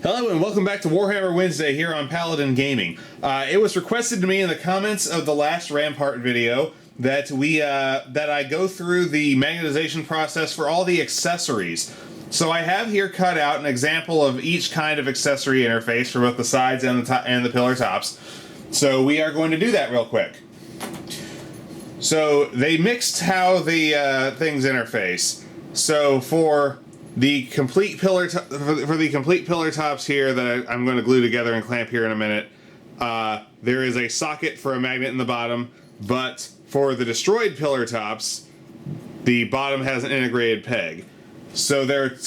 Hello and welcome back to Warhammer Wednesday here on Paladin Gaming. It was requested to me in the comments of the last Rampart video that I go through the magnetization process for all the accessories. So I have here cut out an example of each kind of accessory interface for both the sides and the pillar tops. So we are going to do that real quick. So they mixed how the things interface. So for the complete pillar tops here that I'm going to glue together and clamp here in a minute, there is a socket for a magnet in the bottom, but for the destroyed pillar tops, the bottom has an integrated peg. So there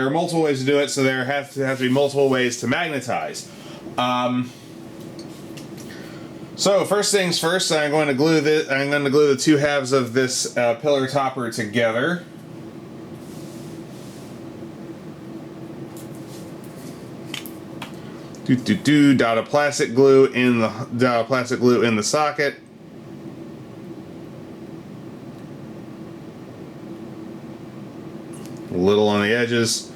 are multiple ways to do it. So there have to be multiple ways to magnetize. So first things first, I'm going to glue the two halves of this pillar topper together. Dot of plastic glue in the socket. A little on the edges.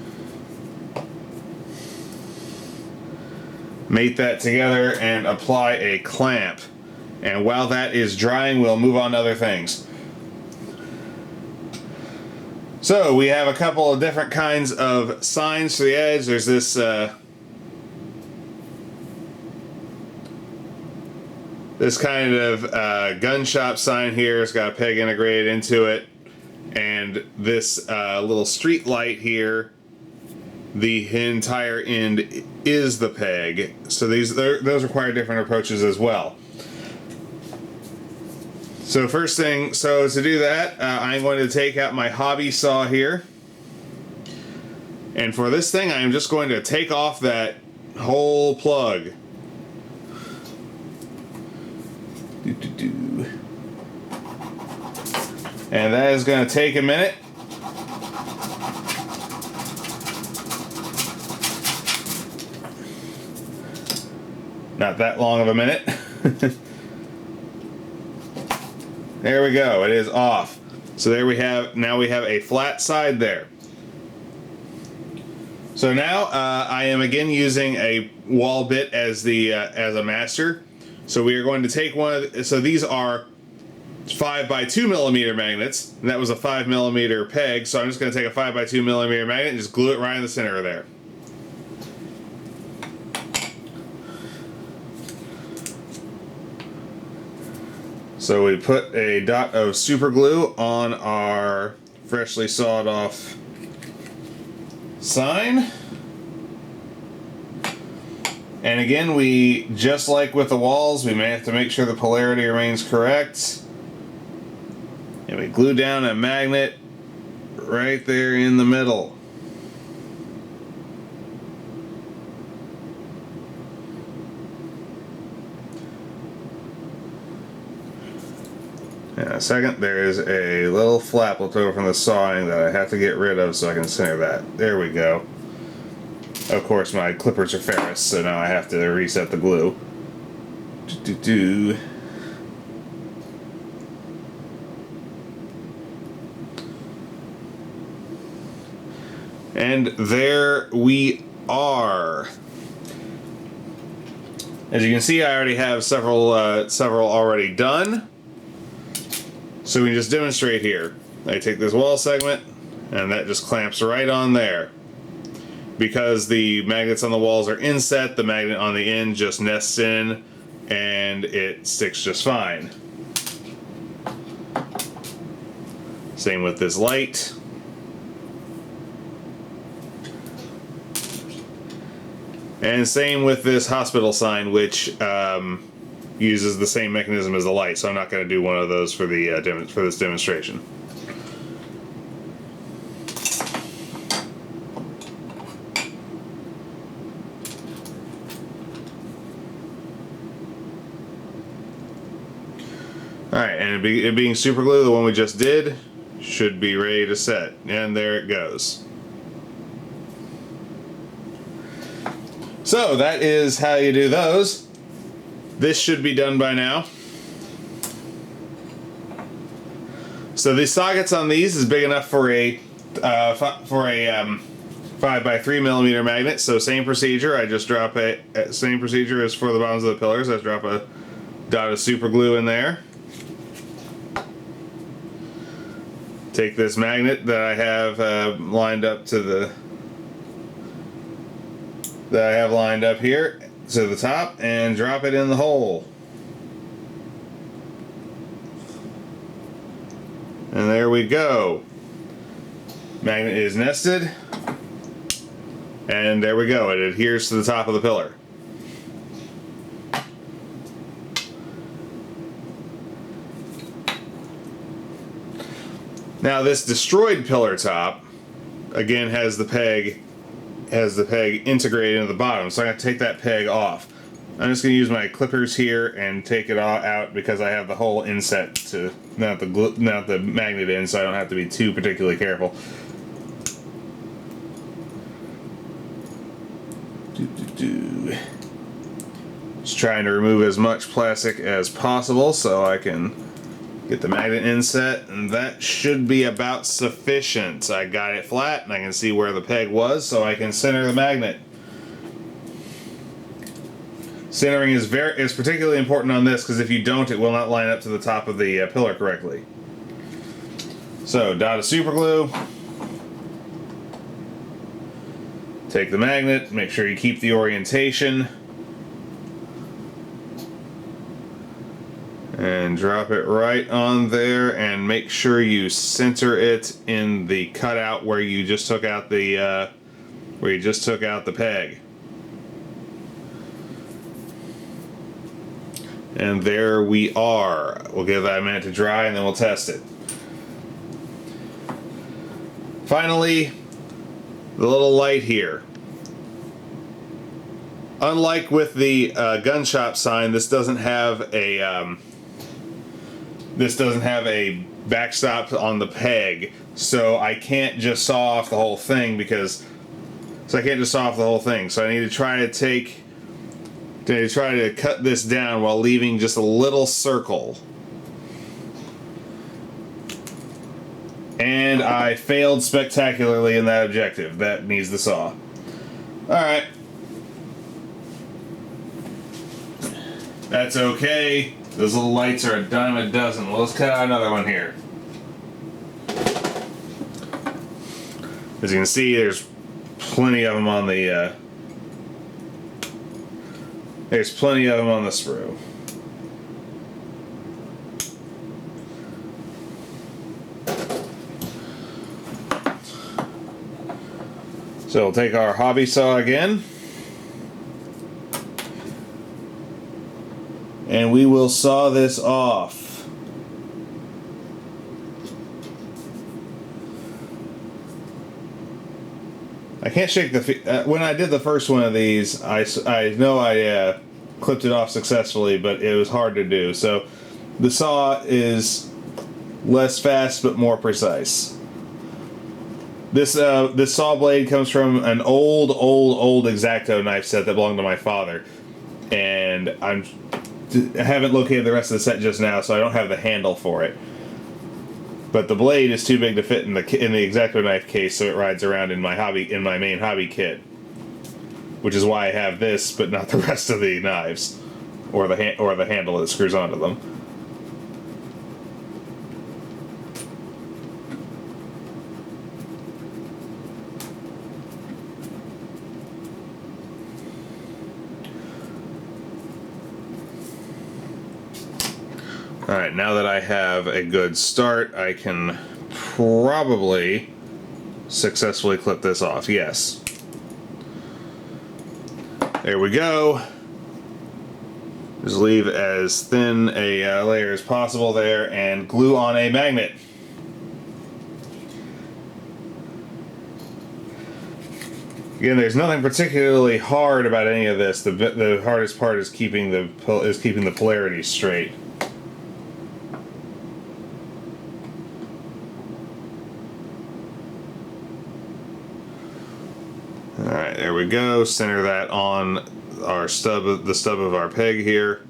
Mate that together and apply a clamp. And while that is drying, we'll move on to other things. So we have a couple of different kinds of signs for the edge. There's this kind of gun shop sign here. It's got a peg integrated into it, and this little street light here, the entire end is the peg. So those require different approaches as well. So first thing, so to do that, I'm going to take out my hobby saw here, and for this thing, I'm just going to take off that whole plug. And that is going to take a minute. Not that long of a minute. There we go. It is off. So there we have. Now we have a flat side there. So now I am again using a wall bit as a master. So we are going to take so these are 5x2 millimeter magnets, and that was a 5 millimeter peg, so I'm just going to take a 5x2 millimeter magnet and just glue it right in the center of there. So we put a dot of super glue on our freshly sawed off sign. And again, we, just like with the walls, we may have to make sure the polarity remains correct. And we glue down a magnet right there in the middle. In a second, there is a little flap left over from the sawing that I have to get rid of so I can center that. There we go. Of course, my clippers are ferrous, so now I have to reset the glue. And there we are. As you can see, I already have several already done. So we can just demonstrate here. I take this wall segment, and that just clamps right on there. Because the magnets on the walls are inset, the magnet on the end just nests in, and it sticks just fine. Same with this light. And same with this hospital sign, which uses the same mechanism as the light, so I'm not going to do one of those for this demonstration. Alright, and it being super glue, the one we just did, should be ready to set. And there it goes. So that is how you do those. This should be done by now. So the sockets on these is big enough for a 5 5x3mm magnet. So same procedure. I just drop same procedure as for the bottoms of the pillars. I just drop a dot of super glue in there. Take this magnet that I have lined up to the here to the top and drop it in the hole. And there we go. Magnet is nested. And there we go. It adheres to the top of the pillar. Now this destroyed pillar top again has the peg integrated into the bottom, so I'm going to take that peg off. I'm just going to use my clippers here and take it all out because I have the whole inset to mount the magnet in, so I don't have to be too particularly careful. Just trying to remove as much plastic as possible so I can get the magnet inset, and that should be about sufficient. I got it flat and I can see where the peg was, so I can center the magnet. Centering is particularly important on this because if you don't, it will not line up to the top of the pillar correctly. So, dot of super glue. Take the magnet, make sure you keep the orientation. And drop it right on there and make sure you center it in the cutout where you just took out the peg. And there we are. We'll give that a minute to dry and then we'll test it. Finally, the little light here. Unlike with the gun shop sign, this doesn't have a backstop on the peg, so I can't just saw off the whole thing so I need to try to cut this down while leaving just a little circle. And I failed spectacularly in that objective. That needs the saw. Alright. That's okay. Those little lights are a dime a dozen. Well, let's cut out another one here. As you can see, there's plenty of them on the sprue. So we'll take our hobby saw again. And we will saw this off. I can't shake the when I did the first one of these, I know I clipped it off successfully, but it was hard to do. So the saw is less fast but more precise. This saw blade comes from an old X-Acto knife set that belonged to my father, and I haven't located the rest of the set just now, so I don't have the handle for it. But the blade is too big to fit in the X-Acto knife case, so it rides around in my main hobby kit, which is why I have this, but not the rest of the knives, or the handle that screws onto them. Alright, now that I have a good start, I can probably successfully clip this off. Yes. There we go. Just leave as thin a layer as possible there and glue on a magnet. Again, there's nothing particularly hard about any of this. The hardest part is keeping the polarity straight. Alright, there we go. Center that on our the stub of our peg here.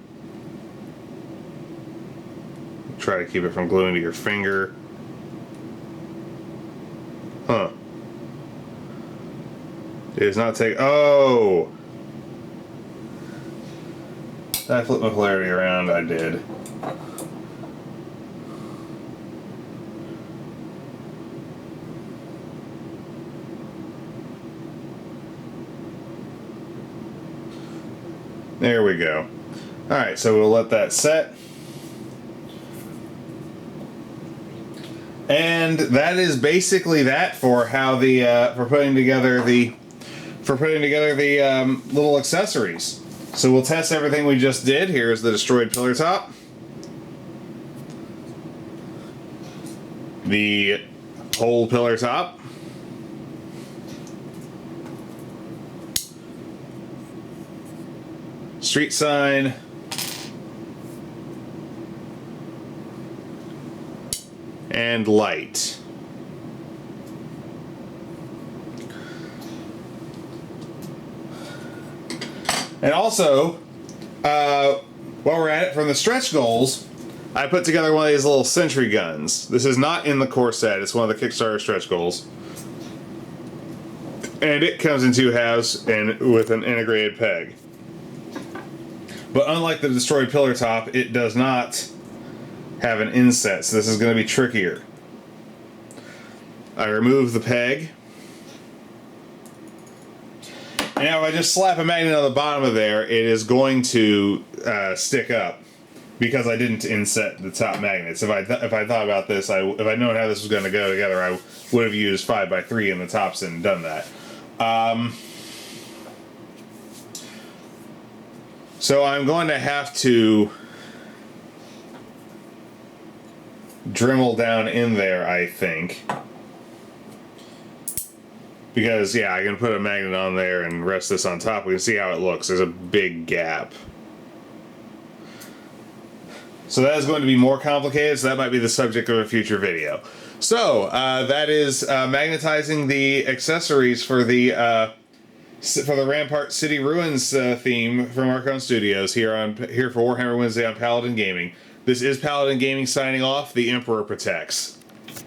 Try to keep it from gluing to your finger. Huh. It does not take... Oh! Did I flip my polarity around? I did. There we go. Alright, so we'll let that set. And that is basically that for how the for putting together the little accessories. So we'll test everything we just did. Here's the destroyed pillar top, the whole pillar top, street sign, and light. And also, while we're at it, from the stretch goals, I put together one of these little sentry guns. This is not in the core set, it's one of the Kickstarter stretch goals. And it comes in 2 halves and with an integrated peg. But unlike the destroyed pillar top, it does not have an inset, so this is going to be trickier. I remove the peg. And now if I just slap a magnet on the bottom of there, it is going to stick up because I didn't inset the top magnets. If I thought about this, if I'd known how this was going to go together, I would have used 5x3 in the tops and done that. So I'm going to have to Dremel down in there, I think. Because, yeah, I can put a magnet on there and rest this on top. We can see how it looks. There's a big gap. So that is going to be more complicated, so that might be the subject of a future video. So, that is magnetizing the accessories for the Rampart City Ruins theme from Archon Studios here for Warhammer Wednesday on Paladin Gaming. This is Paladin Gaming signing off. The Emperor protects.